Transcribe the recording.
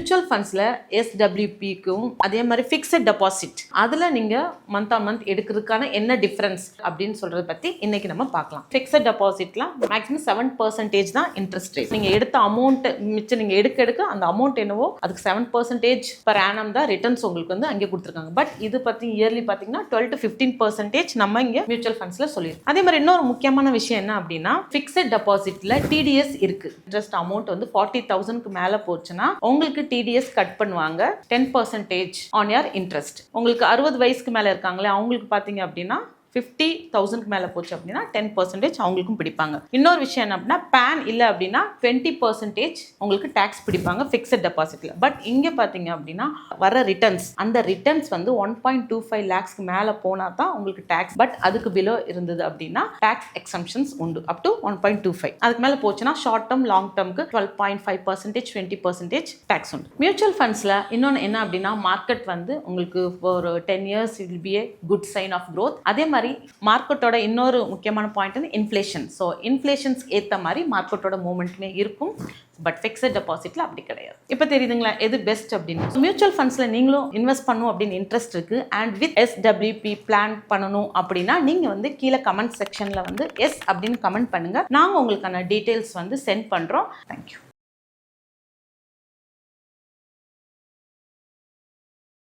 Mutual ஃபண்ட்ஸில் எஸ்டபிள்யூபிக்கும் அதே மாதிரி fixed deposit அதில் நீங்கள் மந்த் ஆன் மந்த் எடுக்கிறதுக்கான என்ன டிஃப்ரென்ஸ் அப்படின்னு சொல்கிறத பற்றி இன்னைக்கு நம்ம பார்க்கலாம். ஃபிக்ஸட் டெபாசிட்லாம் மேக்ஸிமம் 7% தான் இன்ட்ரெஸ்ட் ரேட். நீங்கள் எடுத்த அமௌண்ட் மிச்சம் நீங்கள் எடுக்க அந்த அமௌண்ட் என்னவோ அதுக்கு 7% பர் ஆனம் தான் ரிட்டர்ன்ஸ் உங்களுக்கு வந்து அங்கே கொடுத்துருக்காங்க. பட் இது பற்றி இயர்லி பார்த்தீங்கன்னா 12 to 15% நம்ம இங்கே மியூச்சுவல் ஃபண்ட்ஸில் சொல்லியிருக்கோம். அதே மாதிரி இன்னொரு முக்கியமான விஷயம் என்ன அப்படின்னா ஃபிக்ஸட் டெபாசிட்டில் டிடிஎஸ் இருக்கு. இன்ட்ரெஸ்ட் அமௌண்ட் வந்து 40,000க்கு மேலே போச்சுன்னா உங்களுக்கு டிடிஎஸ் கட் பண்ணுவாங்க 10% ஆன் யர் இன்ட்ரெஸ்ட். உங்களுக்கு 60 வயசுக்கு மேலே இருக்காங்களே அவங்களுக்கு பார்த்தீங்க அப்படின்னா 50,000க்கு மேலே போச்சு அப்படின்னா 10% அவங்களுக்கும் பிடிப்பாங்க. இன்னொரு விஷயம் என்ன அப்படின்னா பேன் இல்லை அப்படின்னா 20% உங்களுக்கு டேக்ஸ் பிடிப்பாங்க ஃபிக்ஸட் டெபாசிட்ல. பட் இங்கே பார்த்தீங்க அப்படின்னா வர ரிட்டர்ன்ஸ் அந்த ரிட்டர்ன்ஸ் வந்து 1.25 lakhsக்கு மேலே போனால் தான் உங்களுக்கு டேக்ஸ். பட் அதுக்கு பிலோ இருந்தது அப்படின்னா டேக்ஸ் எக்ஸம்ஷன்ஸ் உண்டு அப் டு 1.25. அதுக்கு மேலே போச்சுன்னா ஷார்ட் டேர்ம் லாங் டேர்முக்கு 12.5% 20% டேக்ஸ் உண்டு. மியூச்சுவல் ஃபண்ட்ஸில் இன்னொன்று என்ன அப்படின்னா மார்க்கெட் வந்து உங்களுக்கு ஒரு 10 years it will be a good sign of growth. அதே மாதிரி மார்க்கெட்டோட இன்னொரு முக்கியமான பாயிண்ட் வந்து இன்ஃப்ளேஷன். ஸோ இன்ஃப்ளேஷன்ஸ்க்கு ஏற்ற மாதிரி மார்க்கெட்டோட மூவ்மெண்ட்டுமே இருக்கும். பட் ஃபிக்ஸட் டெபாசிட்ல அப்படி கிடையாது. இப்போ தெரியுதுங்களா எது பெஸ்ட் அப்படின்னு. மியூச்சுவல் ஃபண்ட்ஸில் நீங்களும் இன்வெஸ்ட் பண்ணணும் அப்படின்னு இன்ட்ரெஸ்ட் இருக்கு அண்ட் வித் எஸ்டபிள்யூபி பிளான் பண்ணணும் அப்படின்னா நீங்கள் வந்து கீழே கமெண்ட் செக்ஷனில் வந்து எஸ் அப்படின்னு கமெண்ட் பண்ணுங்க. நாங்கள் உங்களுக்கான டீட்டெயில்ஸ் வந்து சென்ட் பண்ணுறோம். தேங்க்யூ.